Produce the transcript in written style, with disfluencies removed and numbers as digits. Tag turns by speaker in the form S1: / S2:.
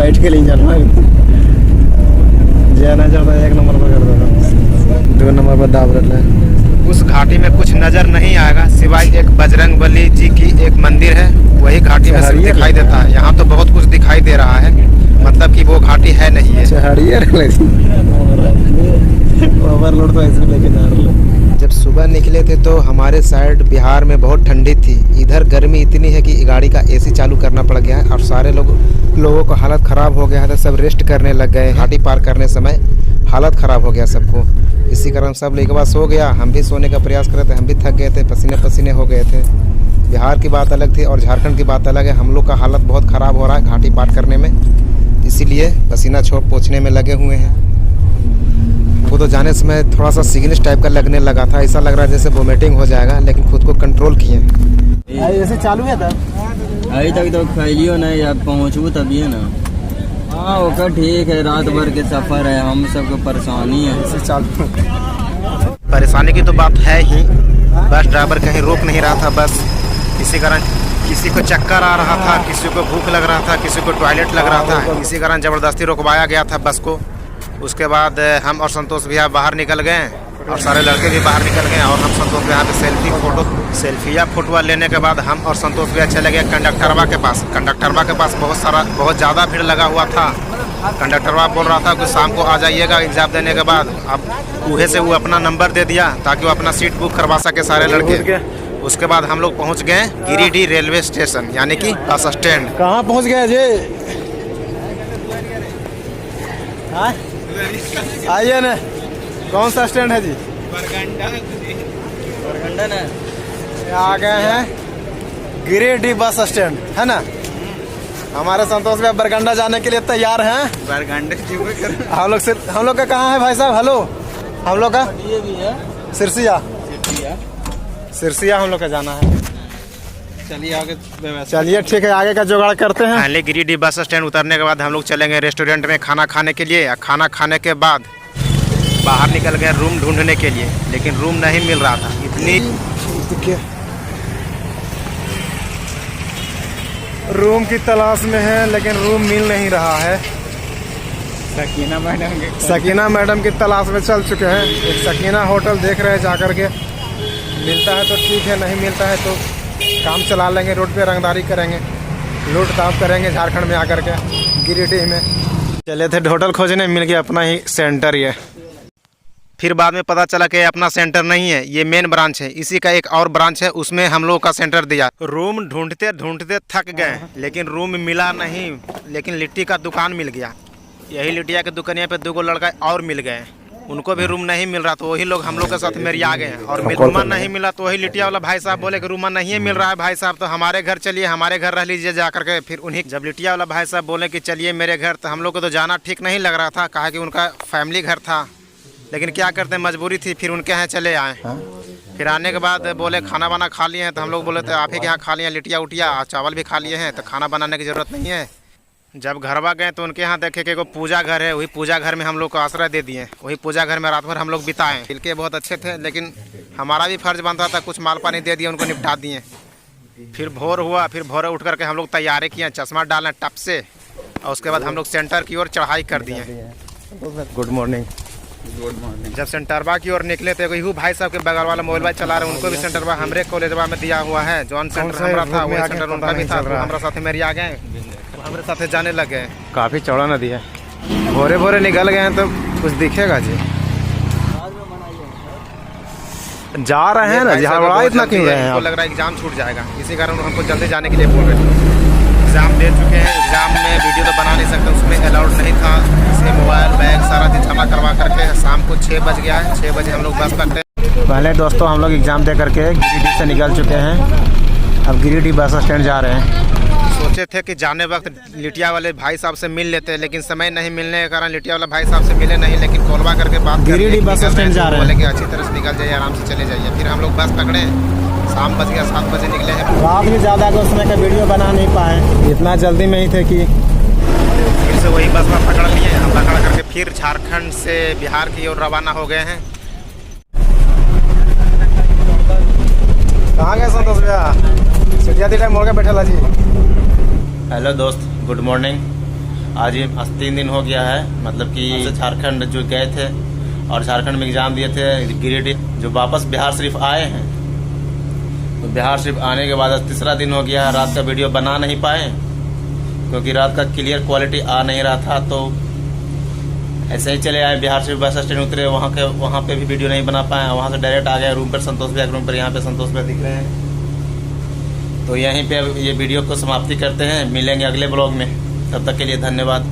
S1: बैठ के नहीं जाना, जाना चाहता है 1 नंबर पर कर देना, 2 नंबर पर दाब रहता है।
S2: उस घाटी में कुछ नजर नहीं आएगा सिवाय एक बजरंगबली जी की एक मंदिर है, वही घाटी में सिर्फ दिखाई देता है। यहाँ तो बहुत कुछ दिखाई दे रहा है, मतलब कि वो घाटी है नहीं है।
S1: ओवरलोड तो ऐसे लेके जा रहे हैं।
S2: जब सुबह निकले थे तो हमारे साइड बिहार में बहुत ठंडी थी, इधर गर्मी इतनी है कि गाड़ी का एसी चालू करना पड़ गया है और सारे लोगों को हालत ख़राब हो गया है, तो सब रेस्ट करने लग गए। घाटी पार करने समय हालत ख़राब हो गया सबको, इसी कारण सब एक बार सो गया। हम भी सोने का प्रयास कर रहे थे, हम भी थक गए थे, पसीने पसीने हो गए थे। बिहार की बात अलग थी और झारखंड की बात अलग है। हम लोग का हालत बहुत ख़राब हो रहा है घाटी पार करने में, इसीलिए पसीना पोंछने में लगे हुए हैं। वो तो जाने समय थोड़ा सा सिग्नेस टाइप का लगने लगा था, ऐसा लग रहा है जैसे वोमिटिंग हो जाएगा, लेकिन खुद को कंट्रोल किए।
S1: ऐसे चालू है था
S3: अभी तक तो खैलियो नहीं, अब पहुँचू तभी है ना। हाँ ओके ठीक है, रात भर के सफ़र है, हम सबको परेशानी है।
S1: ऐसे चालू
S2: परेशानी की तो बात है ही, बस ड्राइवर कहीं रोक नहीं रहा था, बस इसी कारण किसी को चक्कर आ रहा था, किसी को भूख लग रहा था, किसी को टॉयलेट लग रहा था, इसी कारण ज़बरदस्ती रुकवाया गया था बस को। उसके बाद हम और संतोष भैया बाहर निकल गए और सारे लड़के भी बाहर निकल गए और हम संतोष भैया पे सेल्फिया फोटो लेने के बाद हम और संतोष भैया चले गए कंडक्टरवा के पास। कंडक्टरवा के पास बहुत ज़्यादा भीड़ लगा हुआ था। कंडक्टरवा बोल रहा था कि शाम को आ जाइएगा एग्जाम देने के बाद। अब वहीं से वो अपना नंबर दे दिया ताकि वो अपना सीट बुक करवा सके सारे लड़के। उसके बाद हम लोग पहुँच गए गिरिडीह रेलवे स्टेशन, यानी कि बस स्टैंड।
S1: कहाँ पहुँच गए जी? आइए ना, कौन सा स्टैंड है जी?
S3: बरगंडा ना
S1: आ गए हैं गिरिडीह बस स्टैंड, है ना। हमारे संतोष भाई बरगंडा जाने के लिए तैयार हैं।
S3: बरगंडा
S1: हम लोग का कहाँ है भाई साहब? हेलो, हम लोग का
S3: ये भी है
S1: सिरसिया हम लोग का जाना है।
S3: चलिए आगे,
S1: चलिए ठीक है, आगे का जुगाड़ करते हैं।
S2: पहले गिरिडीह बस स्टैंड उतरने के बाद हम लोग चलेंगे रेस्टोरेंट में खाना खाने के लिए। खाना खाने के बाद बाहर निकल गए रूम ढूंढने के लिए, लेकिन रूम नहीं मिल रहा था। इतनी
S1: रूम की तलाश में है, लेकिन रूम मिल नहीं रहा है। सकीना मैडम की तलाश में चल चुके हैं। एक सकीना होटल देख रहे हैं जाकर के, मिलता है तो ठीक है, नहीं मिलता है तो काम चला लेंगे, रोड पे रंगदारी करेंगे, लूट ताप करेंगे झारखंड में आकर के। गिरिडीह में चले थे होटल खोजने, मिल गया अपना ही सेंटर। ये
S2: फिर बाद में पता चला कि अपना सेंटर नहीं है, ये मेन ब्रांच है। इसी का एक और ब्रांच है, उसमें हम लोग का सेंटर दिया। रूम ढूंढते ढूंढते थक गए, लेकिन रूम मिला नहीं। लेकिन लिट्टी का दुकान मिल गया। यही लिट्टिया के दुकानिया पे 2 लड़का और मिल गए, उनको भी रूम नहीं मिल रहा, तो वही लोग हम लोग के साथ मेरे आ गए हैं। और रूमा नहीं मिला तो वही लिटिया वाला भाई साहब बोले कि रूमा नहीं मिल रहा है भाई साहब, तो हमारे घर चलिए, हमारे घर रह लीजिए जा करके। फिर उन्हीं जब लिटिया वाला भाई साहब बोले कि चलिए मेरे घर, तो हम लोग को तो जाना ठीक नहीं लग रहा था, कहा कि उनका फैमिली घर था, लेकिन क्या करते, मजबूरी थी। फिर उनके यहाँ चले आए। फिर आने के बाद बोले खाना वाना खा लिए हैं, तो हम लोग बोले थे आप ही के यहाँ खा लिए लिटिया उटिया, चावल भी खा लिए हैं, तो खाना बनाने की ज़रूरत नहीं है। जब घरवा गए तो उनके यहाँ देखे कि वो पूजा घर है, वही पूजा घर में हम लोग को आश्रय दे दिए। वही पूजा घर में रात भर हम लोग बिताए। मिल के बहुत अच्छे थे, लेकिन हमारा भी फर्ज बनता था, कुछ माल पानी दे दिए, उनको निपटा दिए। फिर भोर हुआ, फिर भोर उठ करके हम लोग तैयारी किए, चश्मा डालें टप से, और उसके बाद हम लोग सेंटर की ओर चढ़ाई कर दिए।
S1: Good morning.
S2: जब सेंटरवा की ओर निकले थे, यही भाई साहब के बगल वाला मोबाइल चला रहे, उनको भी सेंटरवा हमारे कॉलेजवा में दिया हुआ है। जॉन सेंटर हमारा था, वही सेंटर उनका भी था। हमारे साथ मेरी आ गए, हमारे साथ जाने लगे।
S1: काफ़ी चौड़ा नदी है, भोरे भोरे निकल गए हैं तो कुछ दिखेगा जी। जा रहे हैं ना, झाड़वा इतना क्यों रहे हैं?
S2: लग रहा है एग्जाम छूट जाएगा, इसी कारण हमको जल्दी जाने के लिए बोल रहे थे। एग्ज़ाम दे चुके हैं, एग्ज़ाम में वीडियो तो बना नहीं सकते, उसमें अलाउड नहीं था, इसलिए मोबाइल बैग सारा चीज़ जमा करवा करके शाम को 6 बज गया है। 6 बजे हम लोग बस पकड़े।
S1: पहले दोस्तों हम लोग एग्ज़ाम दे करके गिरिडीह से निकल चुके हैं, अब गिरिडीह बस स्टैंड जा रहे हैं।
S2: सोचे थे कि जाने वक्त लिटिया वाले भाई साहब से मिल लेते, लेकिन समय नहीं मिलने के कारण लिटिया वाला भाई साहब से मिले नहीं, लेकिन कॉलवा करके बात
S1: गिरिडीह बस स्टैंड जा रहे हैं।
S2: बोले कि अच्छी तरह से निकल जाइए, आराम से चले जाइए। फिर हम लोग बस पकड़े, शाम बज गया, 7 बजे निकले हैं।
S1: रात में ज़्यादा को उसमें का वीडियो बना नहीं पाए, इतना जल्दी में ही थे कि
S2: फिर से वही बस में पकड़ लिए। हम पकड़ करके फिर झारखंड से बिहार की ओर रवाना हो गए हैं।
S1: कहाँ गए संतोष भैया? सिटिया टाइम मोड़ के बैठे जी।
S3: हेलो दोस्त, गुड मॉर्निंग।
S2: आज ये 3 दिन हो गया है, मतलब कि झारखंड जो गए थे और झारखंड में एग्ज़ाम दिए थे गिरिडीह, जो वापस बिहार शरीफ आए हैं। तो बिहार शरीफ आने के बाद आज तीसरा दिन हो गया है। रात का वीडियो बना नहीं पाए क्योंकि रात का क्लियर क्वालिटी आ नहीं रहा था, तो ऐसे ही चले आए। बिहार शरीफ बस स्टैंड उतरे, वहाँ पे भी वीडियो नहीं बना पाए। वहाँ से डायरेक्ट आ गए रूम पर, संतोष भैया रूम पर। यहाँ पे संतोष भैया दिख रहे हैं। तो यहीं पे ये वीडियो को समाप्ति करते हैं। मिलेंगे अगले ब्लॉग में, तब तक के लिए धन्यवाद।